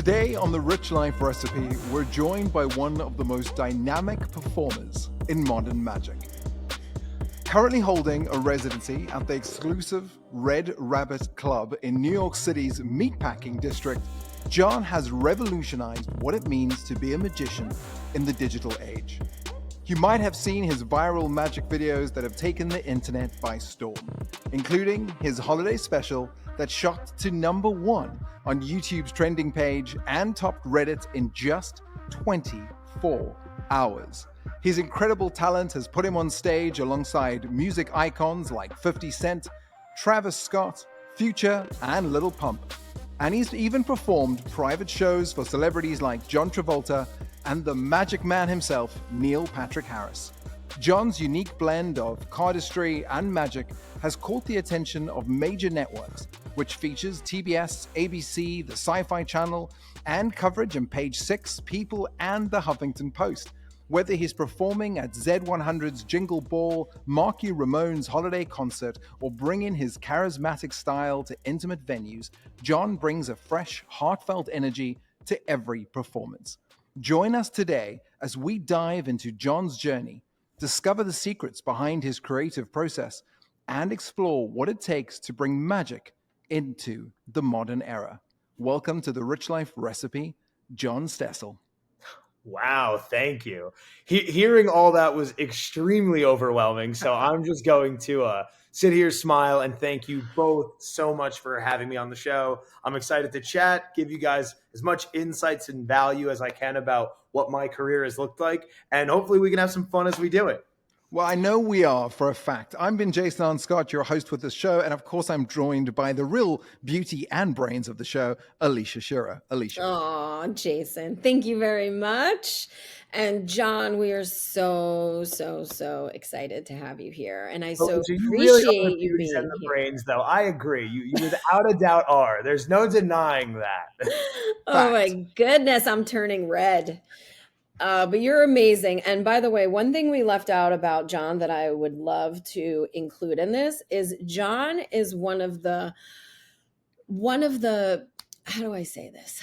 Today on The Rich Life Recipe, we're joined by one of the most dynamic performers in modern magic. Currently holding a residency at the exclusive Red Rabbit Club in New York City's meatpacking district, John has revolutionized what it means to be a magician in the digital age. You might have seen his viral magic videos that have taken the internet by storm, including his holiday special that shot to #1 on YouTube's trending page and topped Reddit in just 24 hours. His incredible talent has put him on stage alongside music icons like 50 Cent, Travis Scott, Future, and Lil Pump. And he's even performed private shows for celebrities like John Travolta and the Magic Man himself, Neil Patrick Harris. John's unique blend of cardistry and magic has caught the attention of major networks, which features TBS, ABC, the Sci-Fi Channel, and coverage on Page 6, People, and the Huffington Post. Whether he's performing at Z100's Jingle Ball, Marky Ramone's holiday concert, or bringing his charismatic style to intimate venues, John brings a fresh, heartfelt energy to every performance. Join us today as we dive into John's journey, discover the secrets behind his creative process, and explore what it takes to bring magic into the modern era. Welcome to The Rich Life Recipe, John Stessel. Wow, thank you. Hearing all that was extremely overwhelming. So I'm just going to sit here, smile, and thank you both so much for having me on the show. I'm excited to chat, give you guys as much insights and value as I can about what my career has looked like, and hopefully we can have some fun as we do it. Well, I know we are for a fact. I've been Jason Scott, your host with this show, and of course I'm joined by the real beauty and brains of the show, Alicia Shearer. Alicia. Oh, Jason, thank you very much. And John, we are so excited to have you here. And I appreciate really you being here. The brains, though. I agree. You without a doubt are. There's no denying that. Oh my goodness, I'm turning red. But you're amazing. And by the way, one thing we left out about John that I would love to include in this is John is one of the, how do I say this?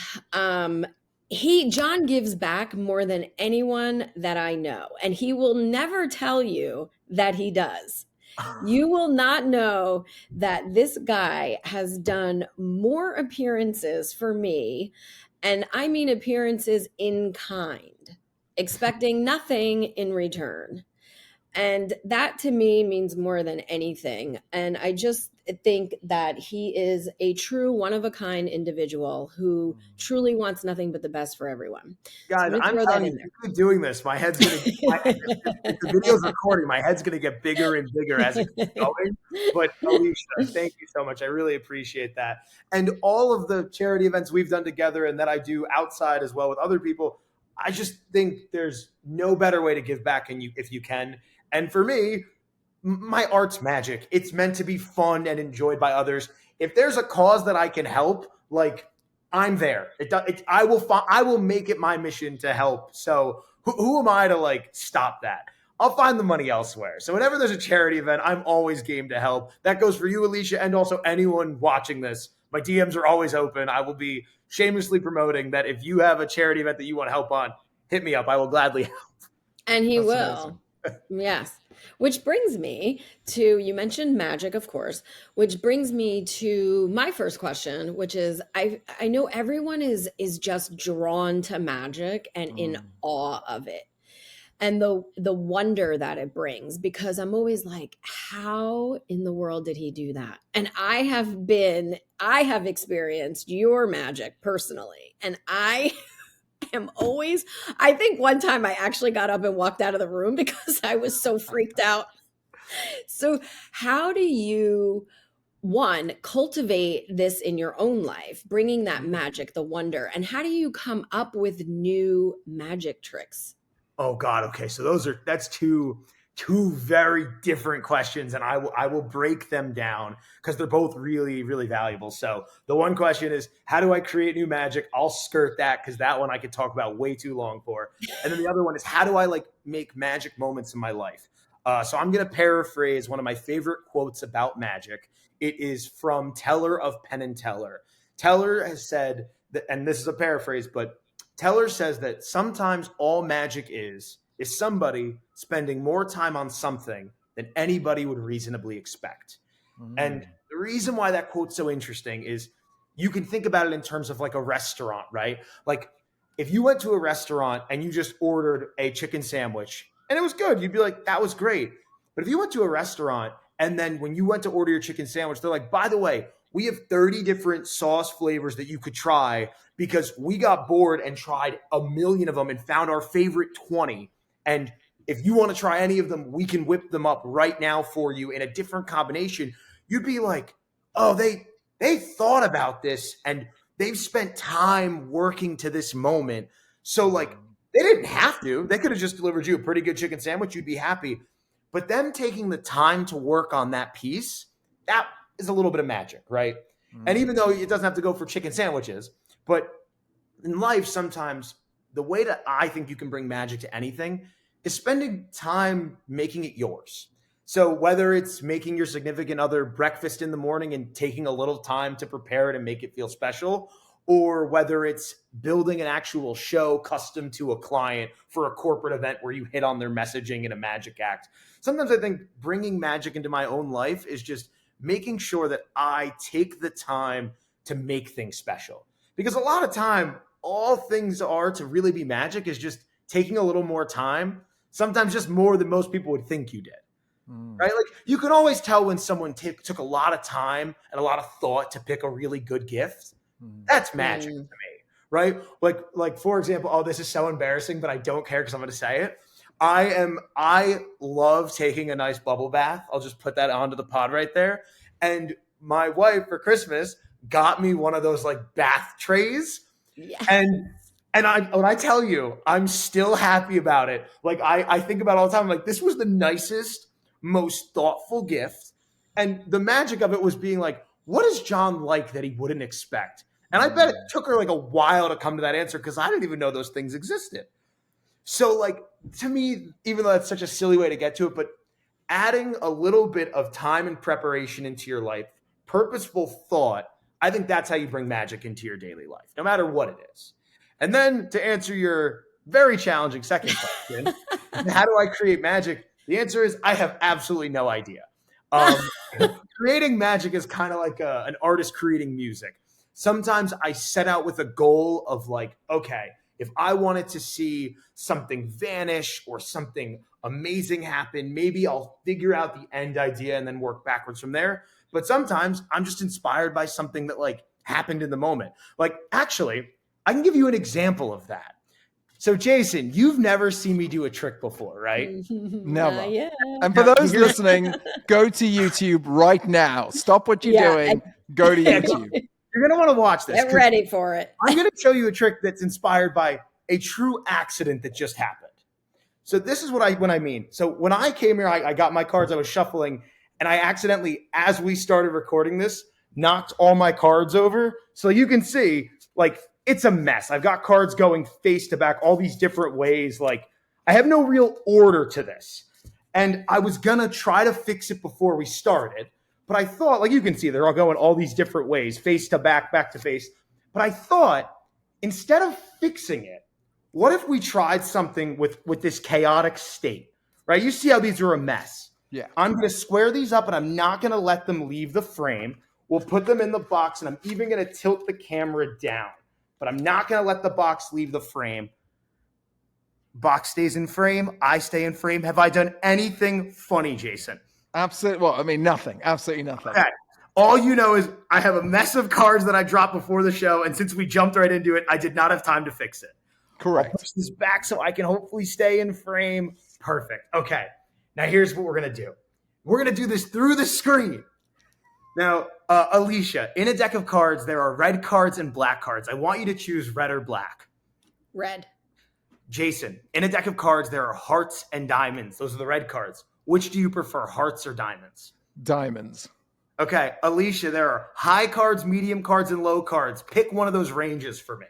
John gives back more than anyone that I know, and he will never tell you that he does. You will not know that this guy has done more appearances for me, and I mean appearances in kind, expecting nothing in return. And that to me means more than anything. And I just think that he is a true one-of-a-kind individual who truly wants nothing but the best for everyone. Guys, I'm telling you, keep doing this. My head's going to, if the video's recording, my head's going to get bigger and bigger as it keeps going. But Alicia, thank you so much. I really appreciate that. And all of the charity events we've done together and that I do outside as well with other people, I just think there's no better way to give back if you can. And for me, my art's magic. It's meant to be fun and enjoyed by others. If there's a cause that I can help, like, I'm there. I will make it my mission to help. So who am I to stop that? I'll find the money elsewhere. So whenever there's a charity event, I'm always game to help. That goes for you, Alicia, and also anyone watching this. My DMs are always open. I will be shamelessly promoting that if you have a charity event that you want help on, hit me up. I will gladly help. And he will. Yes. Which brings me to, you mentioned magic, of course, which brings me to my first question, which is, I know everyone is just drawn to magic and in awe of it. And the wonder that it brings, because I'm always like, how in the world did he do that? And I have experienced your magic personally. And I think one time I actually got up and walked out of the room because I was so freaked out. So how do you, one, cultivate this in your own life, bringing that magic, the wonder, and how do you come up with new magic tricks? Oh God. Okay. So that's two very different questions, and I will break them down because they're both really, really valuable. So the one question is, how do I create new magic? I'll skirt that because that one I could talk about way too long for. And then the other one is, how do I make magic moments in my life? So I'm going to paraphrase one of my favorite quotes about magic. It is from Teller of Penn and Teller. Teller has said and this is a paraphrase, but Teller says that sometimes all magic is somebody spending more time on something than anybody would reasonably expect. And the reason why that quote's so interesting is you can think about it in terms of like a restaurant, right? Like if you went to a restaurant and you just ordered a chicken sandwich and it was good, you'd be like, that was great. But if you went to a restaurant and then when you went to order your chicken sandwich, they're like, by the way, we have 30 different sauce flavors that you could try because we got bored and tried a million of them and found our favorite 20. And if you want to try any of them, we can whip them up right now for you in a different combination. You'd be like, oh, they thought about this and they've spent time working to this moment. So like they didn't have to. They could have just delivered you a pretty good chicken sandwich. You'd be happy. But them taking the time to work on that piece, that is a little bit of magic, right? And even though it doesn't have to go for chicken sandwiches, but in life, sometimes the way that I think you can bring magic to anything is spending time making it yours. So whether it's making your significant other breakfast in the morning and taking a little time to prepare it and make it feel special, or whether it's building an actual show custom to a client for a corporate event where you hit on their messaging in a magic act. Sometimes I think bringing magic into my own life is just making sure that I take the time to make things special. Because a lot of time, all things are to really be magic is just taking a little more time, sometimes just more than most people would think you did. Right? Like you can always tell when someone took a lot of time and a lot of thought to pick a really good gift. That's magic to me, right? Like for example, oh, this is so embarrassing, but I don't care because I'm going to say it. I love taking a nice bubble bath. I'll just put that onto the pod right there. And my wife for Christmas got me one of those like bath trays. Yeah. And when I tell you, I'm still happy about it. Like I think about it all the time. I'm like, this was the nicest, most thoughtful gift. And the magic of it was being like, what does John like that he wouldn't expect? And I bet it took her like a while to come to that answer because I didn't even know those things existed. So like to me, even though that's such a silly way to get to it, but adding a little bit of time and preparation into your life, purposeful thought, I think that's how you bring magic into your daily life, no matter what it is. And then to answer your very challenging second question, how do I create magic? The answer is I have absolutely no idea. Creating magic is kind of like an artist creating music. Sometimes I set out with a goal of like, okay, if I wanted to see something vanish or something amazing happen, maybe I'll figure out the end idea and then work backwards from there. But sometimes I'm just inspired by something that like happened in the moment. Like actually, I can give you an example of that. So Jason, you've never seen me do a trick before, right? Never. Yeah. And for those listening, go to YouTube right now. Stop what you're doing. Go to YouTube. You're going to want to watch this. Get ready for it. I'm going to show you a trick that's inspired by a true accident that just happened. So this is what I mean. So when I came here, I got my cards, I was shuffling, and I accidentally, as we started recording this, knocked all my cards over. So you can see, like, it's a mess. I've got cards going face to back all these different ways. Like, I have no real order to this. And I was going to try to fix it before we started. But I thought, like you can see, they're all going all these different ways, face to back, back to face. But I thought, instead of fixing it, what if we tried something with this chaotic state, right? You see how these are a mess. Yeah. I'm going to square these up, and I'm not going to let them leave the frame. We'll put them in the box, and I'm even going to tilt the camera down. But I'm not going to let the box leave the frame. Box stays in frame. I stay in frame. Have I done anything funny, Jason? Absolutely. Well, I mean, nothing. Absolutely nothing. Okay. All you know is I have a mess of cards that I dropped before the show, and since we jumped right into it, I did not have time to fix it. Correct. I'll push this back so I can hopefully stay in frame. Perfect. Okay. Now here's what we're going to do. We're going to do this through the screen. Now, Alicia, in a deck of cards, there are red cards and black cards. I want you to choose red or black. Red. Jason, in a deck of cards, there are hearts and diamonds. Those are the red cards. Which do you prefer, hearts or diamonds? Diamonds. Okay, Alicia, there are high cards, medium cards, and low cards. Pick one of those ranges for me.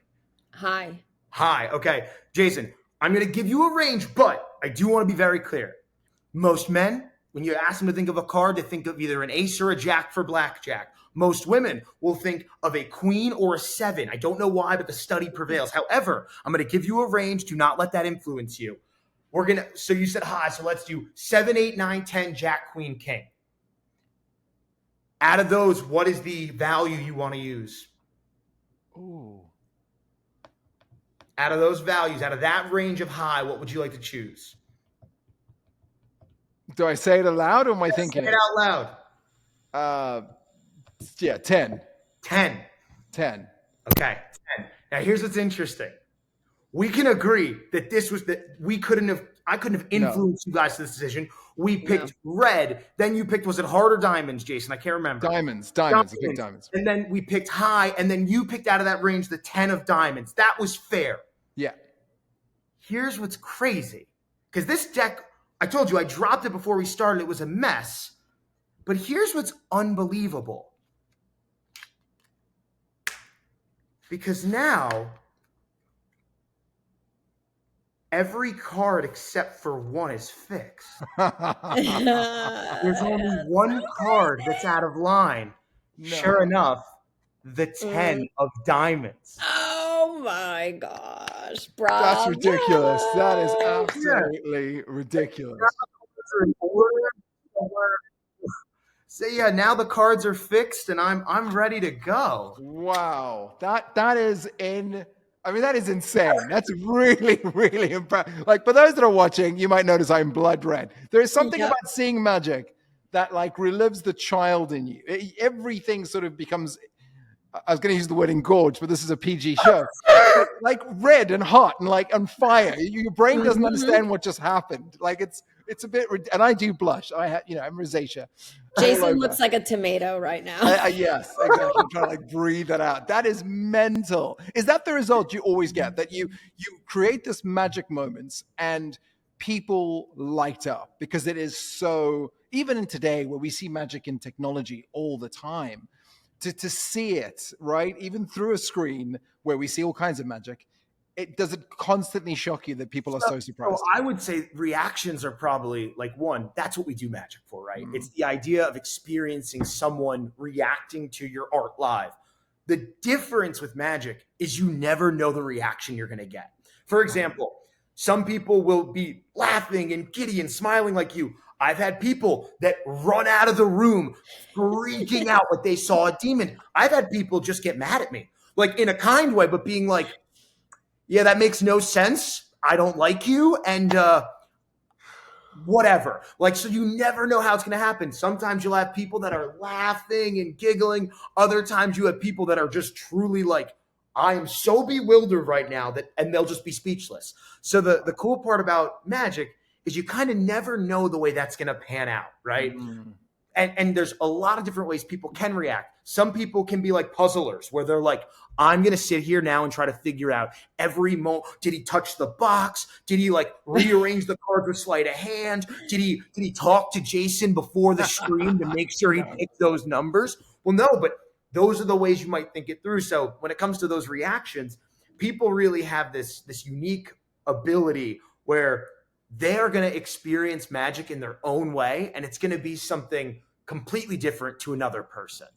High. High. Okay, Jason, I'm going to give you a range, but I do want to be very clear. Most men when you ask them to think of a card, they think of either an ace or a jack for blackjack. Most women will think of a queen or a 7. I don't know why, but the study prevails. However, I'm going to give you a range. Do not let that influence you. So you said high, so let's do 7, 8, 9, 10, jack, queen, king. Out of those, what is the value you want to use? Ooh. Out of those values, out of that range of high, what would you like to choose? Do I say it aloud or am I thinking Say it out loud. Yeah, 10. 10. 10. Okay, 10. Now here's what's interesting. We can agree that I couldn't have influenced you guys to this decision. We picked red. Then you picked, was it heart or diamonds, Jason? I can't remember. Diamonds. I picked diamonds. And then we picked high, and then you picked out of that range the 10 of diamonds. That was fair. Yeah. Here's what's crazy. Because this deck, I told you, I dropped it before we started. It was a mess. But here's what's unbelievable. Because now, every card except for one is fixed. There's only one card that's out of line. No. Sure enough, the 10 of diamonds. Oh my gosh. Bravo. That's ridiculous. That is absolutely ridiculous. So yeah, now the cards are fixed and I'm ready to go. Wow. That is insane. That's really, really impressive. Like, for those that are watching, you might notice I'm blood red. There is something about seeing magic that like relives the child in you. Everything sort of becomes, I was going to use the word engorged, but this is a PG show. Like red and hot and like on fire. Your brain doesn't understand what just happened. Like it's a bit, and I do blush. I'm rosacea. Jason looks like a tomato right now. Yes, exactly. I'm trying to like breathe that out. That is mental. Is that the result you always get? That you create this magic moments and people light up because it is so, even in today where we see magic in technology all the time, to see it, right? Even through a screen where we see all kinds of magic, does it constantly shock you that people are so surprised? So I would say reactions are probably like one, that's what we do magic for, right? It's the idea of experiencing someone reacting to your art live. The difference with magic is you never know the reaction you're going to get. For example, some people will be laughing and giddy and smiling like you. I've had people that run out of the room freaking out like they saw a demon. I've had people just get mad at me, like in a kind way, but being like, yeah, that makes no sense. I don't like you. And whatever. Like, so you never know how it's going to happen. Sometimes you'll have people that are laughing and giggling. Other times you have people that are just truly like, I am so bewildered right now and they'll just be speechless. So the cool part about magic is you kind of never know the way that's going to pan out, right? And there's a lot of different ways people can react. Some people can be like puzzlers where they're like, I'm going to sit here now and try to figure out every moment. Did he touch the box? Did he like rearrange the cards with sleight of hand? Did he talk to Jason before the stream to make sure he picked those numbers? Well, no, but those are the ways you might think it through. So when it comes to those reactions, people really have this unique ability where they are going to experience magic in their own way, and it's going to be something completely different to another person.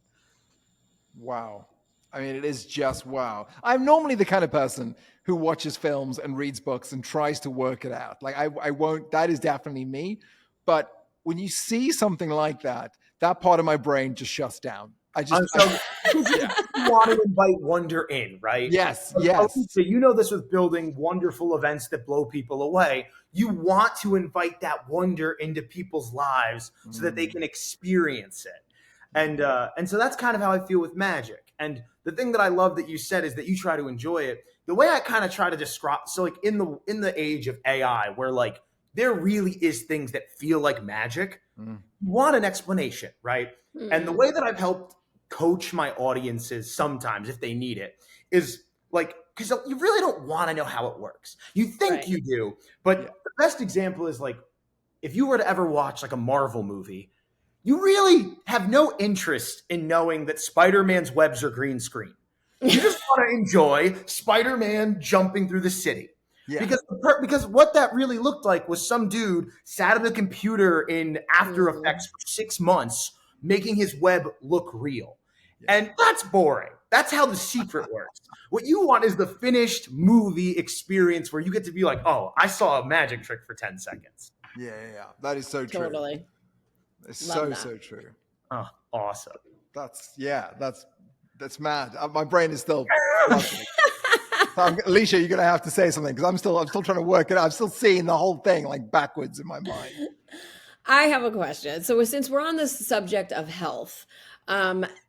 Wow. I mean, it is just wow. I'm normally the kind of person who watches films and reads books and tries to work it out. Like I won't, that is definitely me. But when you see something like that, that part of my brain just shuts down. You want to invite wonder in, right? Yes. So you know this with building wonderful events that blow people away. You want to invite that wonder into people's lives so that they can experience it. And so that's kind of how I feel with magic. And the thing that I love that you said is that you try to enjoy it. The way I kind of try to describe, so like in the age of AI, where like there really is things that feel like magic, you want an explanation, right? And the way that I've helped coach my audiences sometimes, if they need it, is like, because you really don't want to know how it works. You think you do, but the best example is like, if you were to ever watch like a Marvel movie, you really have no interest in knowing that Spider-Man's webs are green screen. You just want to enjoy Spider-Man jumping through the city. Yeah. Because what that really looked like was some dude sat at a computer in After Effects for 6 months making his web look real. And that's boring. That's how The Secret works. What you want is the finished movie experience where you get to be like, oh, I saw a magic trick for 10 seconds. Yeah. That is so true. Totally. It's Love so that. true. Oh, awesome. That's mad. My brain is still Alicia, you're gonna have to say something, because I'm still trying to work it out. I'm still seeing the whole thing like backwards in my mind. I have a question. So since we're on the subject of health,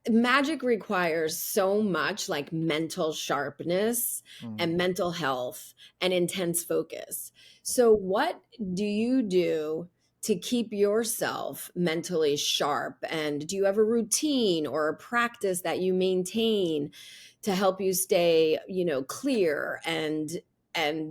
magic requires so much like mental sharpness and mental health and intense focus. So what do you do to keep yourself mentally sharp? And do you have a routine or a practice that you maintain to help you stay, clear and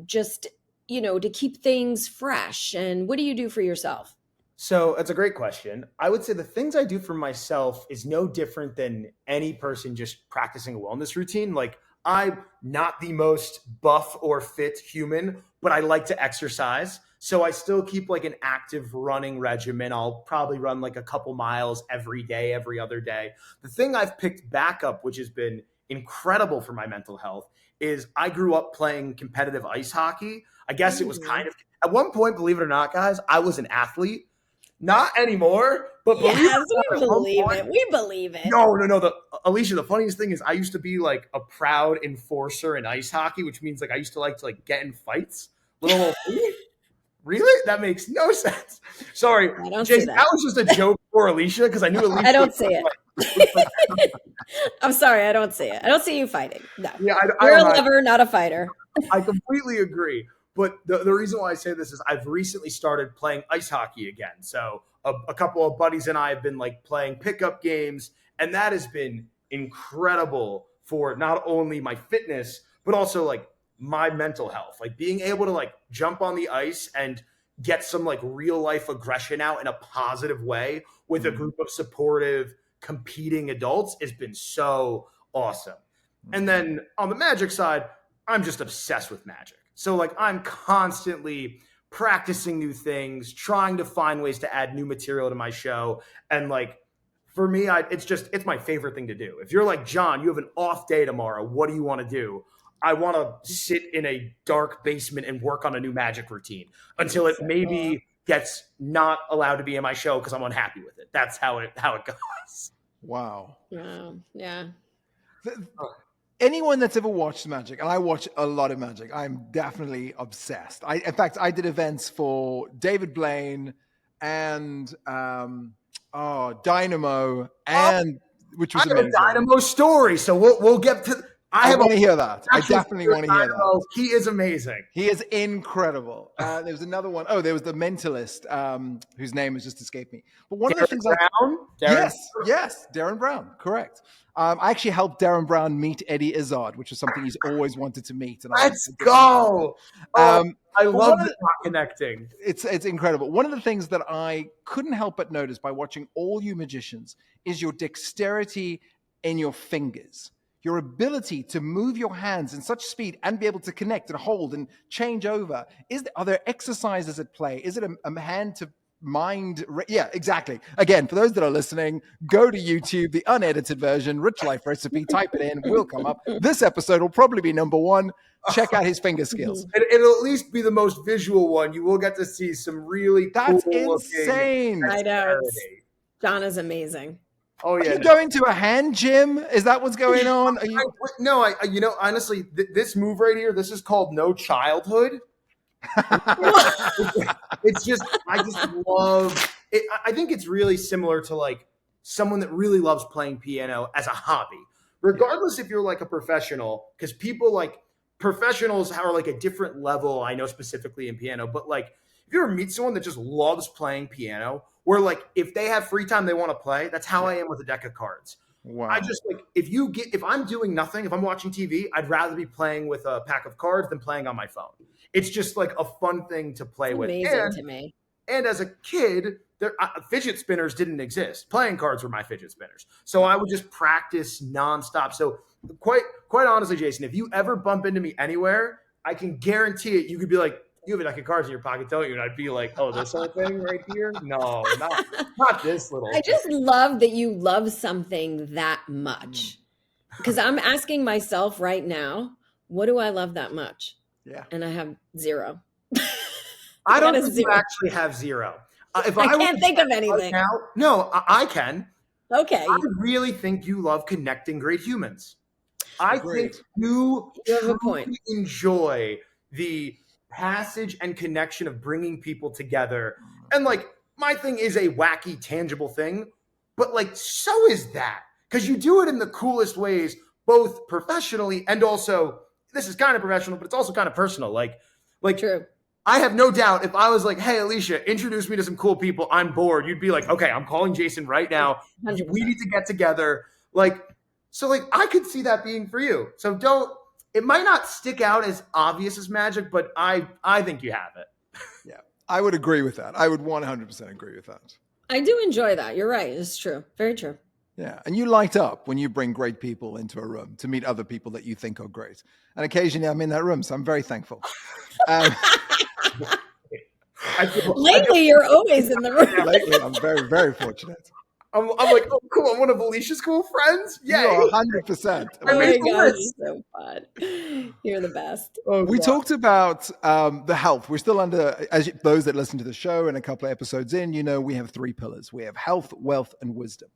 just, to keep things fresh? And what do you do for yourself? So that's a great question. I would say the things I do for myself is no different than any person just practicing a wellness routine. Like, I'm not the most buff or fit human, but I like to exercise. So I still keep like an active running regimen. I'll probably run like a couple miles every day, every other day. The thing I've picked back up, which has been incredible for my mental health, is I grew up playing competitive ice hockey. I guess it was kind of, at one point, believe it or not, guys, I was an athlete. Not anymore, but yes, we believe it. We believe it. No. Alicia, the funniest thing is I used to be like a proud enforcer in ice hockey, which means like I used to like get in fights. Little really? That makes no sense. Sorry, Jason, that was just a joke for Alicia because I knew Alicia. I don't see it. I'm sorry, I don't see it. I don't see you fighting. No, you're a lover, not a fighter. I completely agree. But the reason why I say this is I've recently started playing ice hockey again. So a couple of buddies and I have been like playing pickup games, and that has been incredible for not only my fitness, but also like my mental health. Like being able to like jump on the ice and get some like real life aggression out in a positive way with a group of supportive, competing adults has been so awesome. And then on the magic side, I'm just obsessed with magic. So like I'm constantly practicing new things, trying to find ways to add new material to my show. And like, for me, it's my favorite thing to do. If you're like, John, you have an off day tomorrow, what do you want to do? I want to sit in a dark basement and work on a new magic routine until it maybe gets not allowed to be in my show because I'm unhappy with it. That's how it goes. Wow. Yeah. Anyone that's ever watched magic, and I watch a lot of magic, I'm definitely obsessed. In fact, I did events for David Blaine and Dynamo, and which was amazing. I have a Dynamo story, so we'll get to. I want to hear that. I definitely want to hear Dynamo. that. He is amazing. He is incredible. There was another one. Oh, there was the Mentalist, whose name has just escaped me. But one of the things Darren Brown, correct. I actually helped Darren Brown meet Eddie Izzard, which is something he's always wanted to meet. And Let's go. I love connecting. It's incredible. One of the things that I couldn't help but notice by watching all you magicians is your dexterity in your fingers. Your ability to move your hands in such speed and be able to connect and hold and change over. Are there exercises at play? Is it a hand to mind? Yeah, exactly. Again, for those that are listening, go to YouTube, the unedited version, Rich Life Recipe, type it in, will come up. This episode will probably be number one. Check out his finger skills. It'll at least be the most visual one. You will get to see some really That's insane. I know. John is amazing. Oh yeah. Are you going to a hand gym? Is that what's going on? Honestly, this move right here, this is called No Childhood. It's just, I just love it. I think it's really similar to like someone that really loves playing piano as a hobby, regardless if you're like a professional, because people like professionals are like a different level. I know specifically in piano, but like if you ever meet someone that just loves playing piano, where like if they have free time they want to play, that's how I am with a deck of cards. Wow. I just like if I'm doing nothing, if I'm watching TV, I'd rather be playing with a pack of cards than playing on my phone. It's just like a fun thing to play with. Amazing to me. And as a kid, fidget spinners didn't exist. Playing cards were my fidget spinners. So I would just practice nonstop. So quite honestly, Jason, if you ever bump into me anywhere, I can guarantee it. You could be like, you have a deck of cards in your pocket, don't you? And I'd be like, oh, this whole thing right here? No, not this little I thing. just love that you love something that much. Because I'm asking myself right now, what do I love that much? Yeah. And I have zero. I don't got a think you zero. actually have zero. If I were can't to think of right anything. now, no, I can. Okay. I really think you love connecting great humans. I Agreed. think you have a point. truly enjoy the passage and connection of bringing people together. And like, my thing is a wacky, tangible thing, but like, so is that. Because you do it in the coolest ways, both professionally and also, this is kind of professional, but it's also kind of personal. Like True. I have no doubt if I was like, hey, Alicia, introduce me to some cool people, I'm bored. You'd be like, okay, I'm calling Jason right now. 100%. We need to get together. So I could see that being for you. So it might not stick out as obvious as magic, but I think you have it. Yeah, I would agree with that. I would 100% agree with that. I do enjoy that. You're right. It's true. Very true. Yeah, and you light up when you bring great people into a room to meet other people that you think are great. And occasionally I'm in that room, so I'm very thankful. Lately, you're always in the room. Lately, I'm very, very fortunate. I'm like, oh, cool. I'm one of Alicia's cool friends. Yeah, You are 100%. Oh my made the gosh, list. so fun. You're the best. We talked about the health. We're still under, those that listen to the show and a couple of episodes in, we have 3 pillars. We have health, wealth, and wisdom.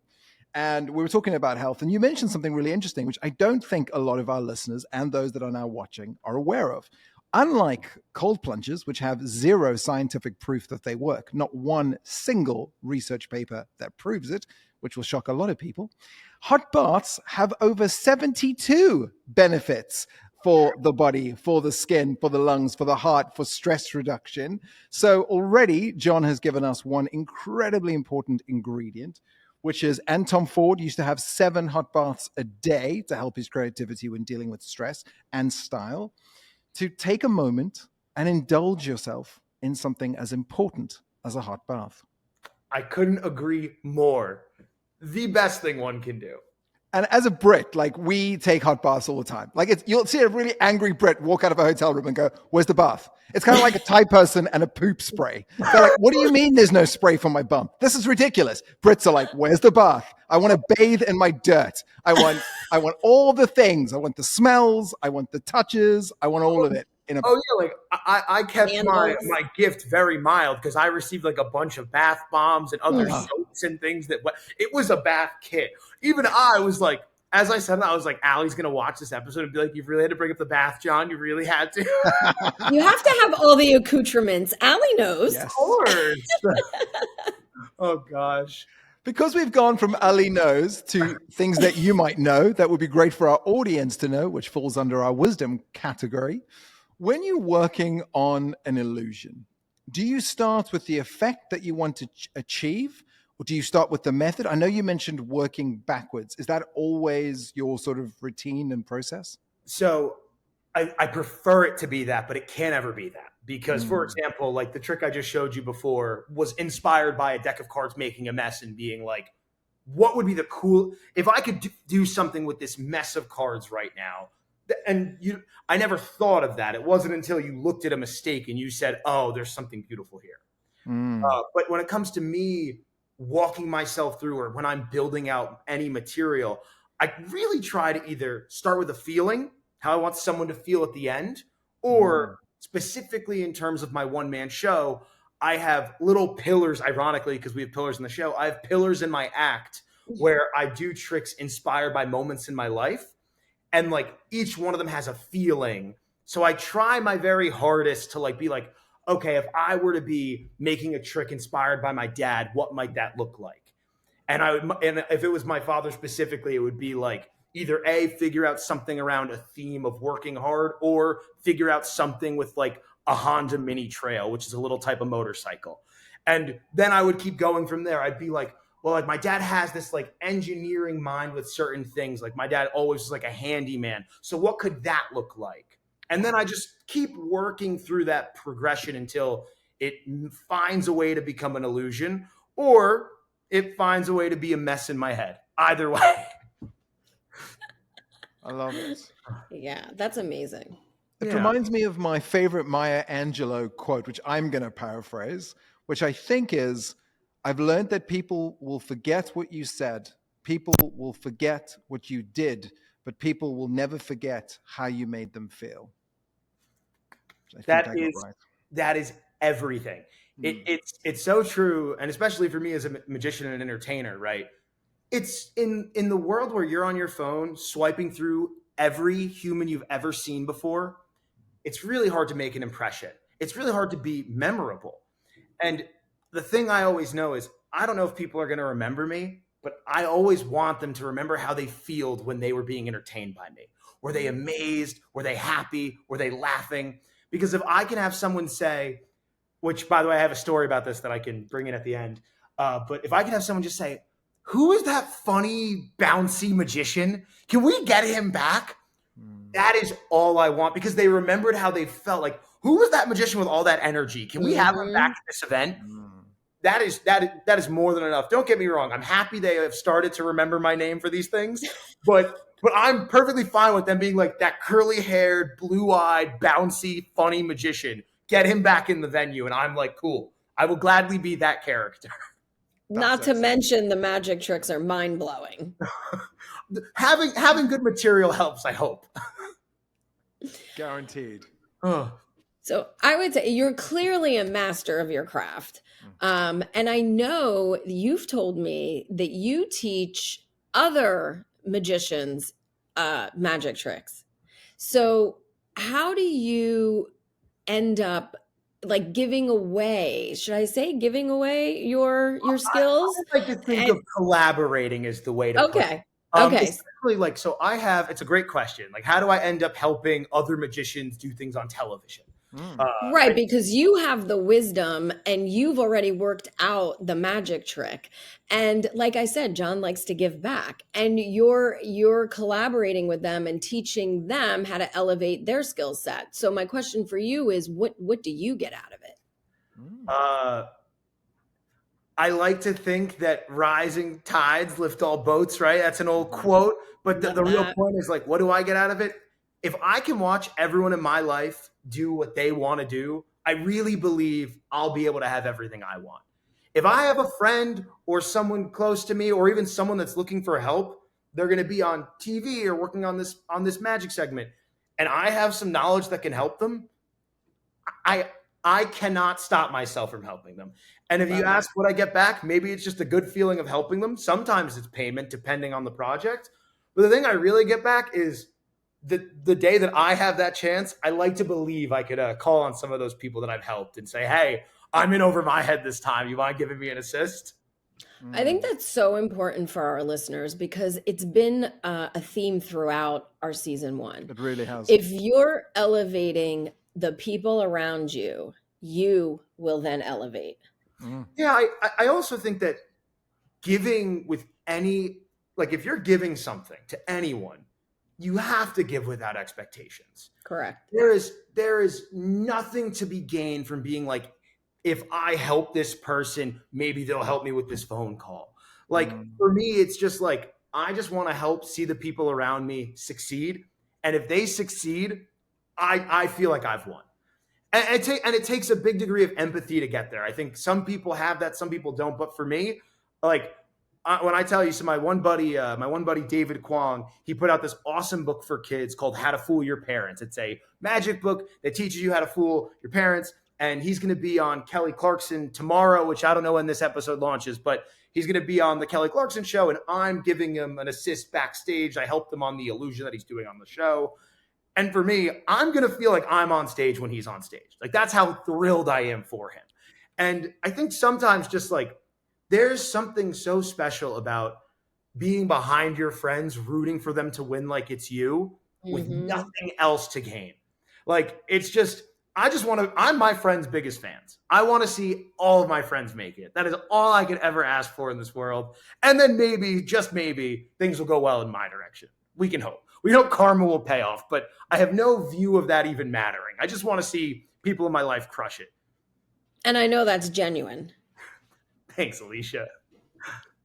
And we were talking about health, and you mentioned something really interesting, which I don't think a lot of our listeners and those that are now watching are aware of. Unlike cold plunges, which have 0 scientific proof that they work, not one single research paper that proves it, which will shock a lot of people, hot baths have over 72 benefits for the body, for the skin, for the lungs, for the heart, for stress reduction. So already John has given us one incredibly important ingredient, which is, and Tom Ford used to have 7 hot baths a day to help his creativity when dealing with stress and style. To take a moment and indulge yourself in something as important as a hot bath. I couldn't agree more. The best thing one can do. And as a Brit, we take hot baths all the time. You'll see a really angry Brit walk out of a hotel room and go, where's the bath? It's kind of like a Thai person and a poop spray. They're like, what do you mean there's no spray for my bum? This is ridiculous. Brits are like, where's the bath? I want to bathe in my dirt. I want all the things. I want the smells. I want the touches. I want all of it. I kept my gift very mild because I received a bunch of bath bombs and other soaps and things it was a bath kit. Even I was like, as I said, I was like, Allie's going to watch this episode and be like, you've really had to bring up the bath, John. You really had to. You have to have all the accoutrements. Allie knows. Yes. Of course. Oh, gosh. Because we've gone from Ali knows to things that you might know that would be great for our audience to know, which falls under our wisdom category. When you're working on an illusion, do you start with the effect that you want to achieve, or do you start with the method? I know you mentioned working backwards. Is that always your sort of routine and process? So I prefer it to be that, but it can't ever be that. Because, for example, the trick I just showed you before was inspired by a deck of cards making a mess and being like, what would be the cool, if I could do something with this mess of cards right now? And I never thought of that. It wasn't until you looked at a mistake and you said, oh, there's something beautiful here. But when it comes to me walking myself through, or when I'm building out any material, I really try to either start with a feeling, how I want someone to feel at the end, or specifically in terms of my one-man show, I have little pillars, ironically, because we have pillars in the show. I have pillars in my act where I do tricks inspired by moments in my life. And each one of them has a feeling. So I try my very hardest to be like, okay, if I were to be making a trick inspired by my dad, what might that look like? And if it was my father specifically, it would be either A, figure out something around a theme of working hard, or figure out something with a Honda Mini Trail, which is a little type of motorcycle. And then I would keep going from there. I'd be like, well, my dad has this engineering mind with certain things. My dad always was a handyman. So what could that look like? And then I just keep working through that progression until it finds a way to become an illusion, or it finds a way to be a mess in my head. Either way. I love it. Yeah, that's amazing. It reminds me of my favorite Maya Angelou quote, which I'm going to paraphrase, which I think is, I've learned that people will forget what you said, people will forget what you did, but people will never forget how you made them feel. That is everything. It's so true, and especially for me as a magician and an entertainer, right? It's in the world where you're on your phone swiping through every human you've ever seen before. It's really hard to make an impression. It's really hard to be memorable. And the thing I always know is, I don't know if people are going to remember me, but I always want them to remember how they feel when they were being entertained by me. Were they amazed? Were they happy? Were they laughing? Because if I can have someone say, which by the way, I have a story about this that I can bring in at the end. But if I can have someone just say, who is that funny, bouncy magician? Can we get him back? That is all I want, because they remembered how they felt. Like, who was that magician with all that energy? Can we have him back at this event? That is more than enough. Don't get me wrong. I'm happy they have started to remember my name for these things, but I'm perfectly fine with them being like, that curly-haired, blue-eyed, bouncy, funny magician. Get him back in the venue. And I'm like, cool. I will gladly be that character. Not to mention the magic tricks are mind-blowing. Having good material helps, I hope. Guaranteed. So I would say you're clearly a master of your craft. And I know you've told me that you teach other magicians magic tricks. So how do you end up like giving away, should I say giving away your skills? I like to think of collaborating as the way to put it. Okay. Especially like, so it's a great question. Like, how do I end up helping other magicians do things on television? Right, because you have the wisdom and you've already worked out the magic trick. And like I said, John likes to give back, and you're collaborating with them and teaching them how to elevate their skill set. So my question for you is, what do you get out of it? I like to think that rising tides lift all boats, right? That's an old quote, but the real point is like, what do I get out of it? If I can watch everyone in my life do what they want to do, I really believe I'll be able to have everything I want. If I have a friend or someone close to me, or even someone that's looking for help, they're going to be on TV or working on this magic segment, and I have some knowledge that can help them, I cannot stop myself from helping them. And if you ask what I get back, maybe it's just a good feeling of helping them. Sometimes it's payment, depending on the project. But the thing I really get back is the day that I have that chance, I like to believe I could call on some of those people that I've helped and say, hey, I'm in over my head this time. You mind giving me an assist? I think that's so important for our listeners, because it's been a theme throughout our season 1. It really has. If you're elevating the people around you, you will then elevate. Yeah, I also think that giving with if you're giving something to anyone, you have to give without expectations. Correct. There is nothing to be gained from being like, if I help this person, maybe they'll help me with this phone call. Like, for me, it's just like, I just want to help see the people around me succeed. And if they succeed, I feel like I've won. And it takes a big degree of empathy to get there. I think some people have that, some people don't. But for me, like, when I tell you, so my one buddy David Kwong, he put out this awesome book for kids called How to Fool Your Parents. It's a magic book that teaches you how to fool your parents. And he's going to be on Kelly Clarkson tomorrow, which I don't know when this episode launches, but he's going to be on the Kelly Clarkson show, and I'm giving him an assist backstage. I helped him on the illusion that he's doing on the show. And for me, I'm going to feel like I'm on stage when he's on stage. Like, that's how thrilled I am for him. And I think sometimes just like, there's something so special about being behind your friends, rooting for them to win like it's you, with nothing else to gain. Like, it's just, I'm my friends' biggest fans. I want to see all of my friends make it. That is all I could ever ask for in this world. And then maybe, just maybe, things will go well in my direction. We can hope. We hope karma will pay off, but I have no view of that even mattering. I just want to see people in my life crush it. And I know that's genuine. Thanks, Alicia.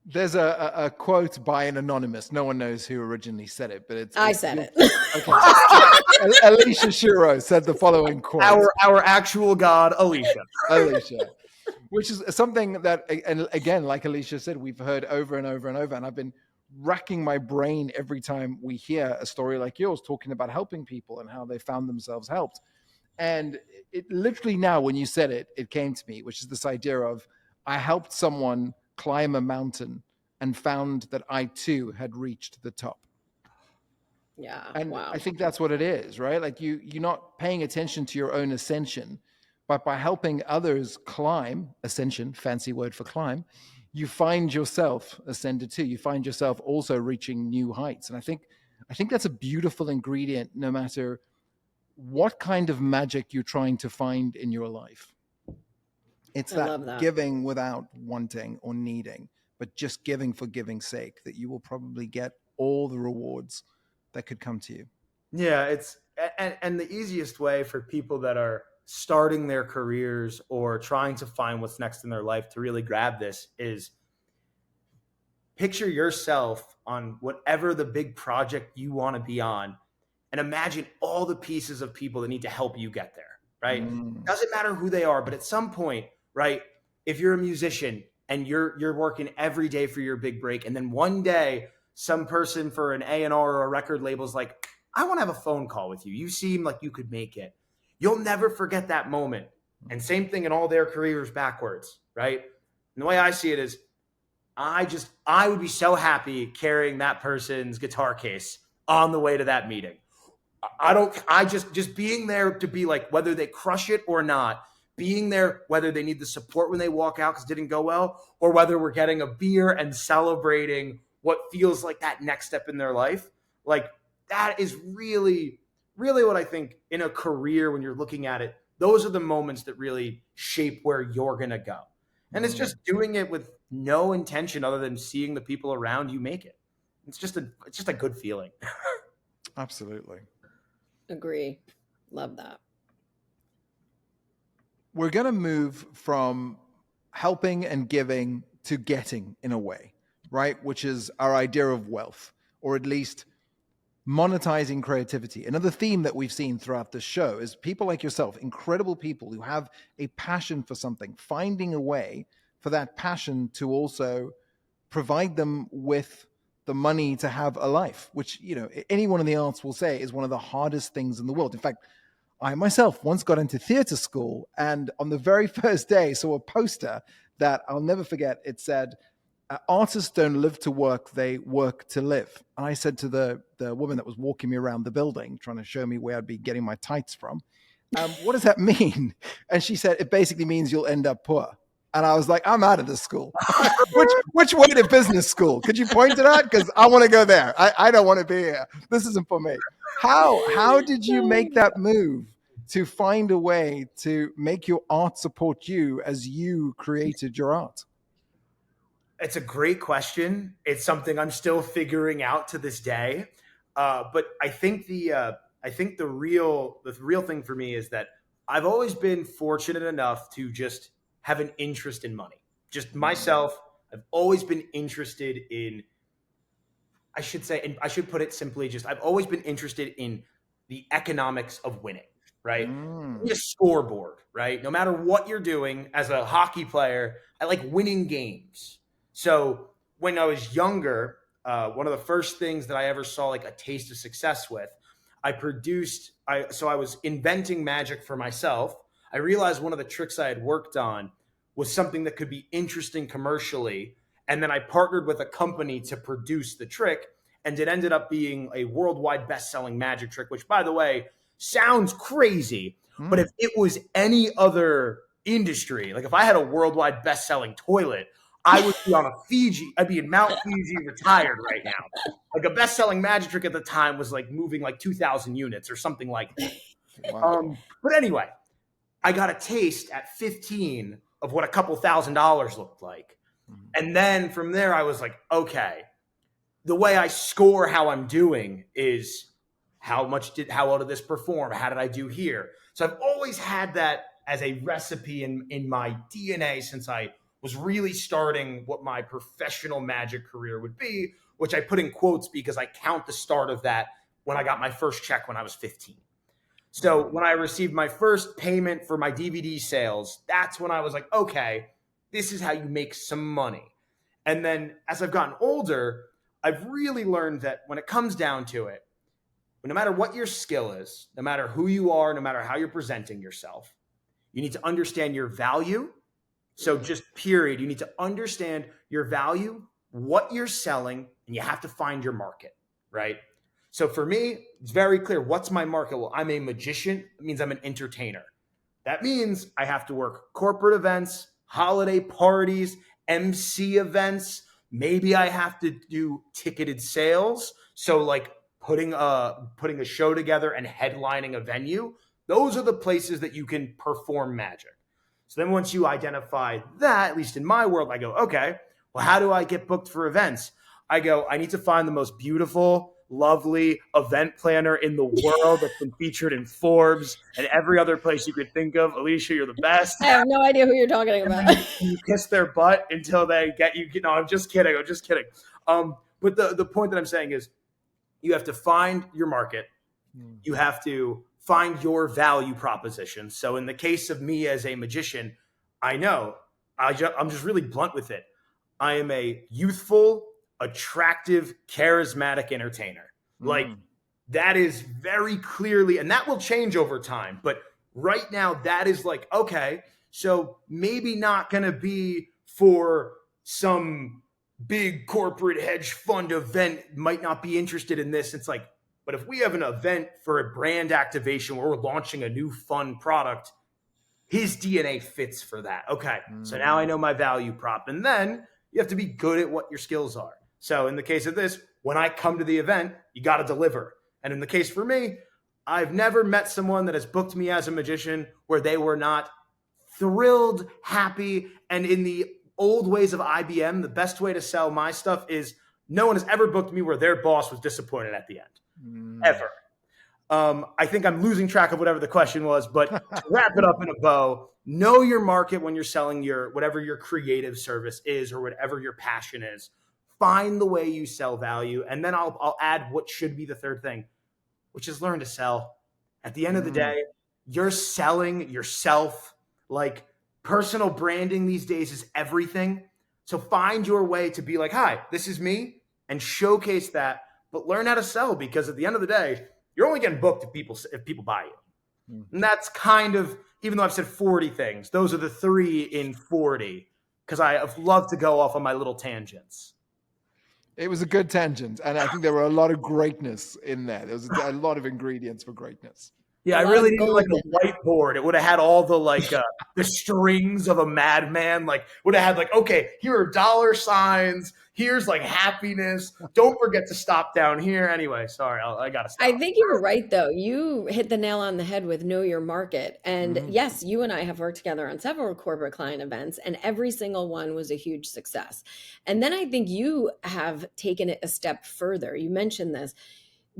There's a quote by an anonymous. No one knows who originally said it, but it's I said it. Okay. Alicia Shiro said the following quote. Our actual god, Alicia. Alicia. Which is something that, and again, like Alicia said, we've heard over and over and over. And I've been racking my brain every time we hear a story like yours talking about helping people and how they found themselves helped. And it literally now, when you said it, it came to me, which is this idea of I helped someone climb a mountain and found that I too had reached the top. Yeah. And wow. I think that's what it is, right? Like you're not paying attention to your own ascension, but by helping others climb, ascension, fancy word for climb, you find yourself ascended too. You find yourself also reaching new heights. And I think that's a beautiful ingredient, no matter what kind of magic you're trying to find in your life. It's that giving without wanting or needing, but just giving for giving's sake, that you will probably get all the rewards that could come to you. Yeah, it's and the easiest way for people that are starting their careers or trying to find what's next in their life to really grab this is picture yourself on whatever the big project you want to be on, and imagine all the pieces of people that need to help you get there, right? Doesn't matter who they are, but at some point, right, if you're a musician and you're working every day for your big break, and then one day some person for an A&R or a record label is like, I want to have a phone call with you. You seem like you could make it. You'll never forget that moment. And same thing in all their careers backwards, right? And the way I see it is I would be so happy carrying that person's guitar case on the way to that meeting. Just being there to be like, whether they crush it or not, being there, whether they need the support when they walk out because it didn't go well, or whether we're getting a beer and celebrating what feels like that next step in their life. Like that is really, really what I think in a career, when you're looking at it, those are the moments that really shape where you're going to go. And it's just doing it with no intention other than seeing the people around you make it. It's just a good feeling. Absolutely. Agree. Love that. We're going to move from helping and giving to getting, in a way, right? Which is our idea of wealth, or at least monetizing creativity. Another theme that we've seen throughout the show is people like yourself, incredible people who have a passion for something, finding a way for that passion to also provide them with the money to have a life, which, you know, anyone in the arts will say is one of the hardest things in the world. In fact, I myself once got into theater school, and on the very first day saw a poster that I'll never forget. It said, artists don't live to work, they work to live. And I said to the woman that was walking me around the building, trying to show me where I'd be getting my tights from, what does that mean? And she said, it basically means you'll end up poor. And I was like, I'm out of this school. which way to business school? Could you point to that? Because I want to go there. I don't want to be here. This isn't for me. How did you make that move to find a way to make your art support you as you created your art? It's a great question. It's something I'm still figuring out to this day. But I think the real thing for me is that I've always been fortunate enough to just have an interest in money. Just myself, I've always been interested in, I should say, and I should put it simply, just I've always been interested in the economics of winning, right? A scoreboard, right? No matter what you're doing as a hockey player, I like winning games. So when I was younger, one of the first things that I ever saw like a taste of success with, I was inventing magic for myself. I realized one of the tricks I had worked on was something that could be interesting commercially. And then I partnered with a company to produce the trick. And it ended up being a worldwide best-selling magic trick, which, by the way, sounds crazy. But if it was any other industry, like if I had a worldwide best-selling toilet, I would be on a Fiji. I'd be in Mount Fiji retired right now. Like a best-selling magic trick at the time was like moving like 2,000 units or something like that. Wow. But anyway, I got a taste at 15 of what a couple $1,000s looked like. And then from there, I was like, okay, the way I score how I'm doing is how well did this perform? How did I do here? So I've always had that as a recipe in my DNA since I was really starting what my professional magic career would be, which I put in quotes because I count the start of that when I got my first check when I was 15. So when I received my first payment for my DVD sales, that's when I was like, okay, this is how you make some money. And then as I've gotten older, I've really learned that when it comes down to it, no matter what your skill is, no matter who you are, no matter how you're presenting yourself, you need to understand your value. So just period, you need to understand your value, what you're selling, and you have to find your market, right? So for me, it's very clear. What's my market? Well, I'm a magician. It means I'm an entertainer. That means I have to work corporate events, holiday parties, MC events. Maybe I have to do ticketed sales. So like putting a show together and headlining a venue. Those are the places that you can perform magic. So then once you identify that, at least in my world, I go, okay, well, how do I get booked for events? I go, I need to find the most beautiful, lovely event planner in the world that's been featured in Forbes and every other place you could think of. Alicia, you're the best. I have no idea who you're talking about. You kiss their butt until they get you. No, I'm just kidding. I'm just kidding. But the point that I'm saying is you have to find your market. You have to find your value proposition. So in the case of me as a magician, I know I'm just really blunt with it. I am a youthful, attractive, charismatic entertainer. Like that is very clearly, and that will change over time. But right now that is like, okay, so maybe not going to be for some big corporate hedge fund event, might not be interested in this. It's like, but if we have an event for a brand activation where we're launching a new fun product, his DNA fits for that. Okay. So now I know my value prop. And then you have to be good at what your skills are. So in the case of this, when I come to the event, you got to deliver. And in the case for me, I've never met someone that has booked me as a magician where they were not thrilled, happy. And in the old ways of IBM, the best way to sell my stuff is no one has ever booked me where their boss was disappointed at the end. Ever. I think I'm losing track of whatever the question was, but to wrap it up in a bow, know your market when you're selling your whatever your creative service is or whatever your passion is. Find the way you sell value, and then I'll add what should be the third thing, which is learn to sell. At the end of the day, you're selling yourself. Like personal branding these days is everything. So find your way to be like, hi, this is me, and showcase that. But learn how to sell, because at the end of the day, you're only getting booked if people buy you. And that's kind of, even though I've said 40 things, those are the 3 in 40, because I love to go off on my little tangents. It was a good tangent, and I think there were a lot of greatness in there. There was a lot of ingredients for greatness. Yeah, I really needed like a whiteboard. It would have had all the like the strings of a madman. Like would have had like, okay, here are dollar signs. Here's like happiness. Don't forget to stop down here. Anyway, sorry, I gotta stop. I think you were right though. You hit the nail on the head with know your market. And yes, you and I have worked together on several corporate client events, and every single one was a huge success. And then I think you have taken it a step further. You mentioned this.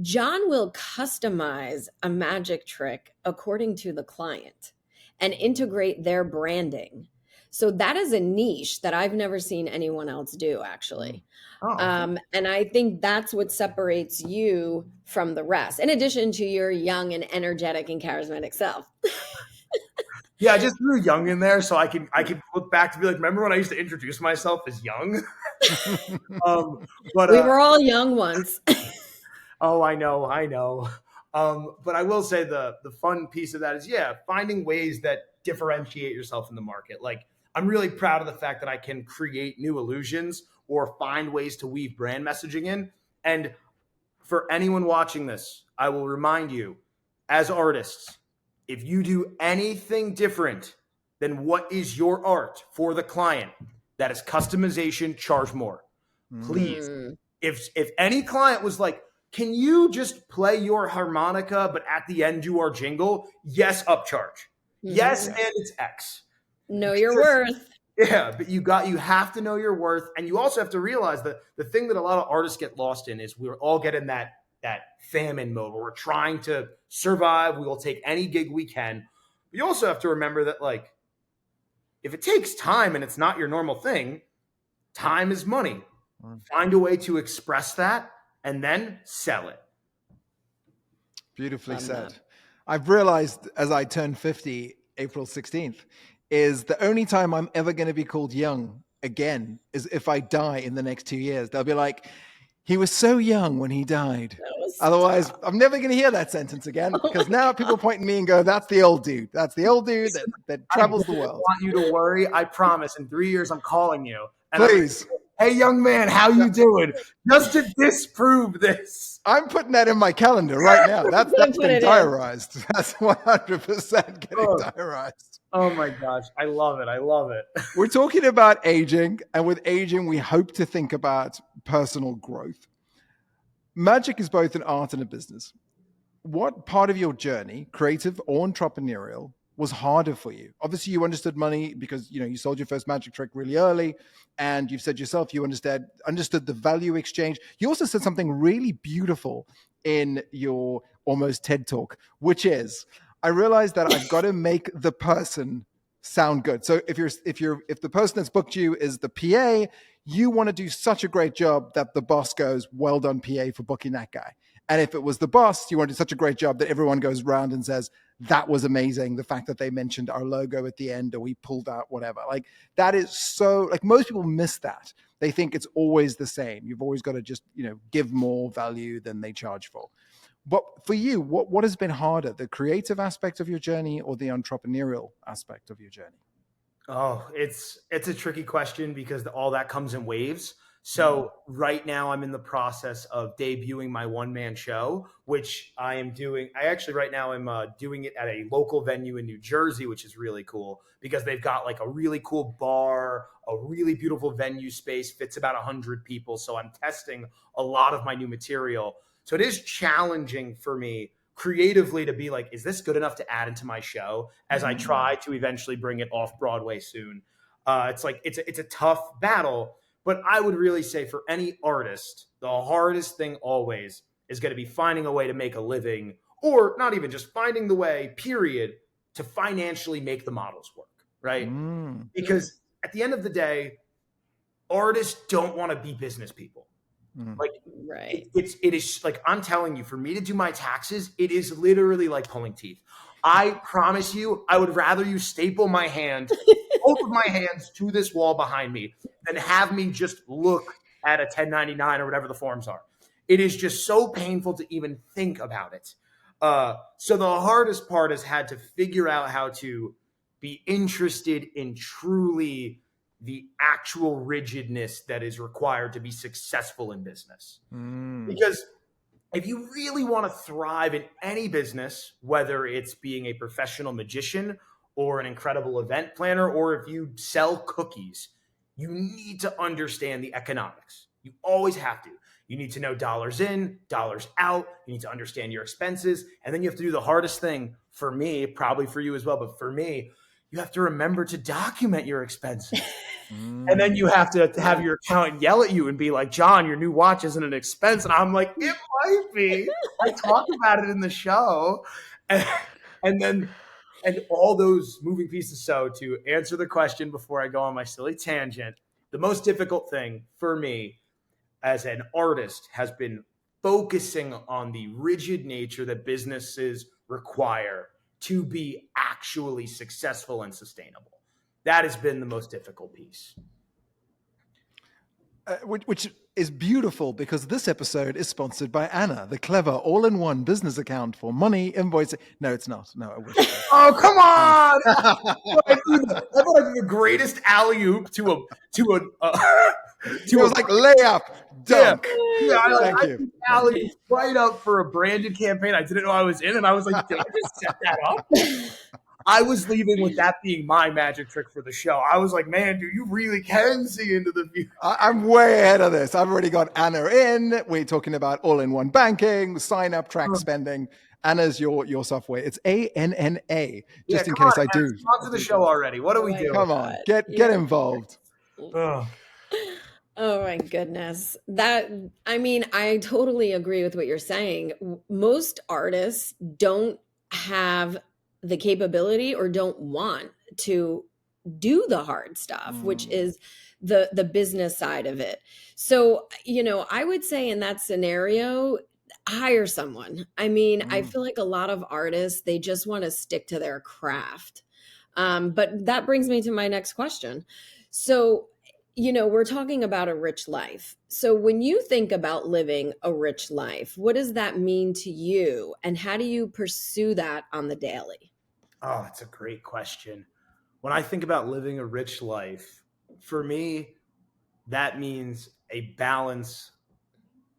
John will customize a magic trick according to the client and integrate their branding. So that is a niche that I've never seen anyone else do, actually. And I think that's what separates you from the rest, in addition to your young and energetic and charismatic self. Yeah, I just threw young in there so I can look back to be like, remember when I used to introduce myself as young? But we were all young once. Oh, I know. But I will say the fun piece of that is, finding ways that differentiate yourself in the market. Like, I'm really proud of the fact that I can create new illusions or find ways to weave brand messaging in. And for anyone watching this, I will remind you, as artists, if you do anything different than what is your art for the client, that is customization, charge more. Please. If any client was like, can you just play your harmonica, but at the end do our jingle? Yes, upcharge. Yes, and it's X. Know your worth. Yeah, but you have to know your worth. And you also have to realize that the thing that a lot of artists get lost in is we're all getting that famine mode where we're trying to survive. We will take any gig we can. But you also have to remember that, like, if it takes time and it's not your normal thing, time is money. Find a way to express that and then sell it. Beautifully from said. that. I've realized as I turn 50, April 16th, is the only time I'm ever going to be called young again is if I die in the next 2 years. They'll be like, he was so young when he died. Oh, Otherwise, stop. I'm never going to hear that sentence again Oh because my now God. people point at me and go, that's the old dude. That's the old dude that I travels don't the world. want you to worry. I promise. In 3 years, I'm calling you, and I'm like, Please. "Hey, young man, how you doing?" Just to disprove this. I'm putting that in my calendar right now. That's Gonna put getting it in. diarized. That's 100% getting Oh, diarized. oh my gosh, I love it. I love it. We're talking about aging, and with aging, we hope to think about personal growth. Magic is both an art and a business. What part of your journey, creative or entrepreneurial, was harder for you? Obviously, you understood money because you sold your first magic trick really early, and you've said yourself you understood the value exchange. You also said something really beautiful in your almost TED talk, which is, I realized that I've got to make the person sound good. So if the person that's booked you is the PA, you want to do such a great job that the boss goes, "Well done, PA, for booking that guy." And if it was the boss, you want to do such a great job that everyone goes round and says, "That was amazing. The fact that they mentioned our logo at the end or we pulled out whatever." Like that is so, like most people miss that. They think it's always the same. You've always got to just, give more value than they charge for. But for you, what has been harder, the creative aspect of your journey or the entrepreneurial aspect of your journey? Oh, it's a tricky question because all that comes in waves. So right now I'm in the process of debuting my one-man show, which I am doing. I actually right now am doing it at a local venue in New Jersey, which is really cool because they've got like a really cool bar, a really beautiful venue space, fits about 100 people. So I'm testing a lot of my new material. So it is challenging for me creatively to be like, is this good enough to add into my show as I try to eventually bring it off Broadway soon? It's like it's a tough battle, but I would really say for any artist, the hardest thing always is going to be finding a way to make a living, or not even just finding the way, period, to financially make the models work, right? Because at the end of the day, artists don't want to be business people. Like Right. it is like, I'm telling you, for me to do my taxes, it is literally like pulling teeth. I promise you, I would rather you staple my hand, both of my hands to this wall behind me than have me just look at a 1099 or whatever the forms are. It is just so painful to even think about it. So the hardest part has had to figure out how to be interested in truly the actual rigidness that is required to be successful in business. Because if you really want to thrive in any business, whether it's being a professional magician or an incredible event planner, or if you sell cookies, you need to understand the economics. You always have to. You need to know dollars in, dollars out. You need to understand your expenses. And then you have to do the hardest thing for me, probably for you as well, but for me, you have to remember to document your expenses. And then you have to have your accountant yell at you and be like, "John, your new watch isn't an expense." And I'm like, "It might be." I talk about it in the show. And all those moving pieces. So to answer the question before I go on my silly tangent, the most difficult thing for me as an artist has been focusing on the rigid nature that businesses require to be actually successful and sustainable. That has been the most difficult piece. Which is beautiful because this episode is sponsored by Anna, the clever all-in-one business account for money, invoicing. No, it's not. No, I wish. Oh, come on! I thought I'd do the greatest alley-oop to a It was like layup, dunk. Yeah, Thank I you. did alley right up for a branded campaign I didn't know I was in, and I was like, did I just set that up? I was leaving with that being my magic trick for the show. I was like, man, dude, you really can see into the future. I'm way ahead of this. I've already got Anna in. We're talking about all-in-one banking, sign up, track spending. Anna's your software. It's ANNA, just in case I do. Sponsor the show already. What are we doing? Come on, get involved. Ugh. Oh my goodness. I totally agree with what you're saying. Most artists don't have the capability or don't want to do the hard stuff, which is the business side of it. So, I would say in that scenario, hire someone. I mean, I feel like a lot of artists, they just want to stick to their craft. But that brings me to my next question. So, we're talking about a rich life. So when you think about living a rich life, what does that mean to you? And how do you pursue that on the daily? Oh, that's a great question. When I think about living a rich life, for me, that means a balance.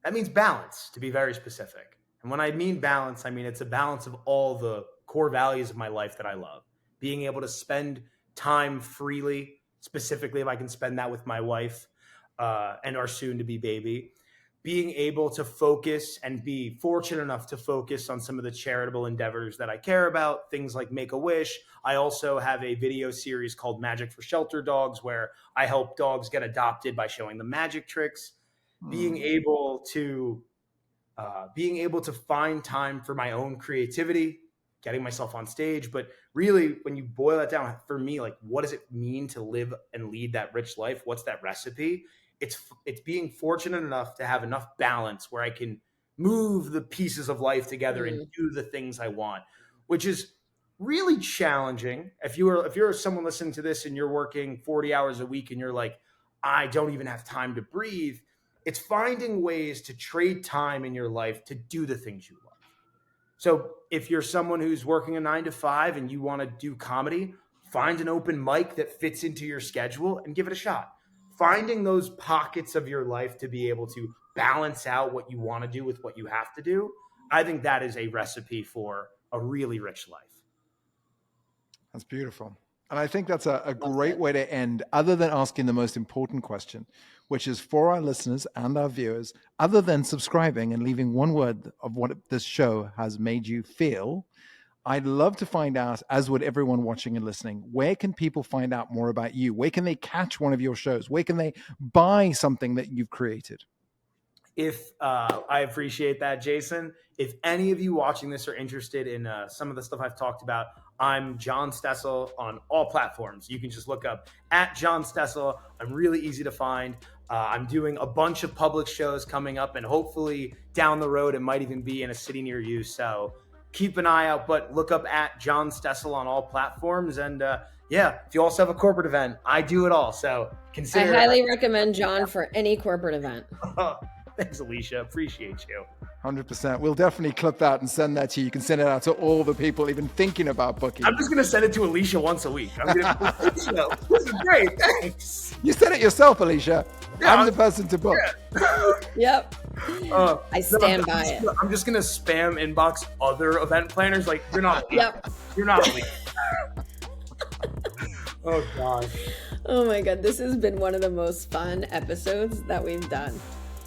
That means balance, to be very specific. And when I mean balance, I mean it's a balance of all the core values of my life that I love. Being able to spend time freely, specifically if I can spend that with my wife and our soon-to-be baby. Being able to focus and be fortunate enough to focus on some of the charitable endeavors that I care about, things like Make-A-Wish. I also have a video series called Magic for Shelter Dogs, where I help dogs get adopted by showing them magic tricks. Being able to find time for my own creativity, getting myself on stage. But really, when you boil that down, for me, like, what does it mean to live and lead that rich life? What's that recipe? It's being fortunate enough to have enough balance where I can move the pieces of life together and do the things I want, which is really challenging. If you're someone listening to this and you're working 40 hours a week and you're like, I don't even have time to breathe, it's finding ways to trade time in your life to do the things you love. So if you're someone who's working a 9 to 5 and you want to do comedy, find an open mic that fits into your schedule and give it a shot. Finding those pockets of your life to be able to balance out what you want to do with what you have to do, I think that is a recipe for a really rich life. That's beautiful. And I think that's a great way to end, other than asking the most important question, which is for our listeners and our viewers, other than subscribing and leaving one word of what this show has made you feel, I'd love to find out, as would everyone watching and listening, where can people find out more about you? Where can they catch one of your shows? Where can they buy something that you've created? If I appreciate that, Jason. If any of you watching this are interested in some of the stuff I've talked about, I'm John Stessel on all platforms. You can just look up @John Stessel. I'm really easy to find. I'm doing a bunch of public shows coming up, and hopefully down the road, it might even be in a city near you. So keep an eye out, but look up @John Stessel on all platforms. And yeah, if you also have a corporate event, I do it all. So consider. I highly recommend John for any corporate event. Thanks, Alicia. Appreciate you. 100%. We'll definitely clip that and send that to you. You can send it out to all the people even thinking about booking. I'm just going to send it to Alicia once a week. I'm going to Alicia, this is great. Thanks. You said it yourself, Alicia. Yeah, I'm the person to book. Yeah. Yep. I stand by it. I'm just going to spam inbox other event planners. Like, you're not Alicia. Yep. You're not Alicia. Oh, gosh. Oh, my God. This has been one of the most fun episodes that we've done.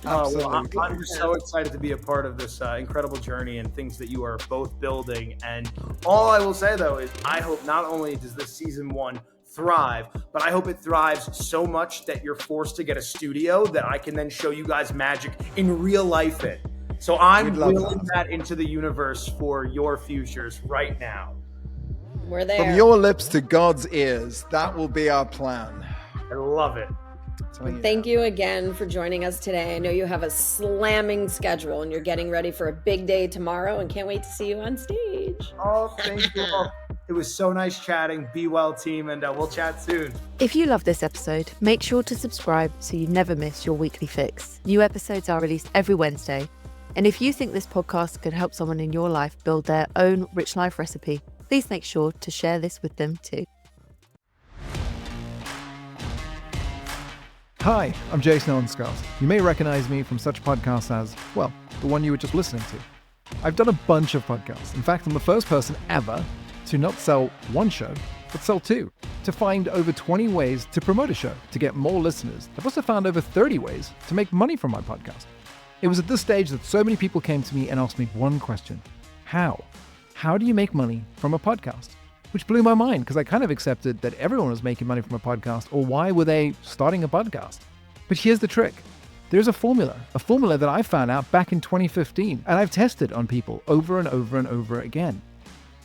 Absolutely. Well, I'm just so excited to be a part of this incredible journey and things that you are both building. And all I will say, though, is I hope not only does this season 1 thrive, but I hope it thrives so much that you're forced to get a studio that I can then show you guys magic in real life in. So I'm willing that into the universe for your futures right now. We're there. From your lips to God's ears, that will be our plan. I love it. Thank you again for joining us today. I know you have a slamming schedule and you're getting ready for a big day tomorrow, and can't wait to see you on stage. Oh, thank you. It was so nice chatting. Be well, team, and we'll chat soon. If you love this episode, make sure to subscribe so you never miss your weekly fix. New episodes are released every Wednesday. And if you think this podcast could help someone in your life build their own rich life recipe, please make sure to share this with them too. Hi, I'm Jason Scott. You may recognize me from such podcasts as, well, the one you were just listening to. I've done a bunch of podcasts. In fact, I'm the first person ever to not sell one show, but sell 2. To find over 20 ways to promote a show, to get more listeners. I've also found over 30 ways to make money from my podcast. It was at this stage that so many people came to me and asked me one question. How? How do you make money from a podcast? Which blew my mind, because I kind of accepted that everyone was making money from a podcast, or why were they starting a podcast? But here's the trick. There's a formula that I found out back in 2015, and I've tested on people over and over and over again,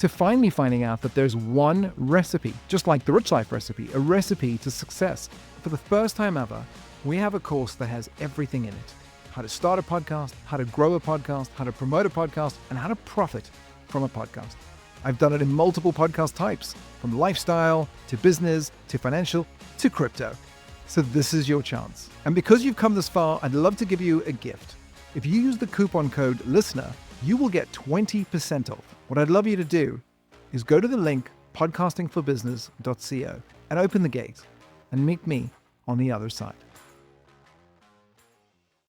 to finally finding out that there's one recipe, just like the Rich Life recipe, a recipe to success. For the first time ever, we have a course that has everything in it. how to start a podcast, how to grow a podcast, how to promote a podcast, and how to profit from a podcast. I've done it in multiple podcast types, from lifestyle to business to financial to crypto. So this is your chance. And because you've come this far, I'd love to give you a gift. If you use the coupon code LISTENER, you will get 20% off. What I'd love you to do is go to the link podcastingforbusiness.co and open the gate and meet me on the other side.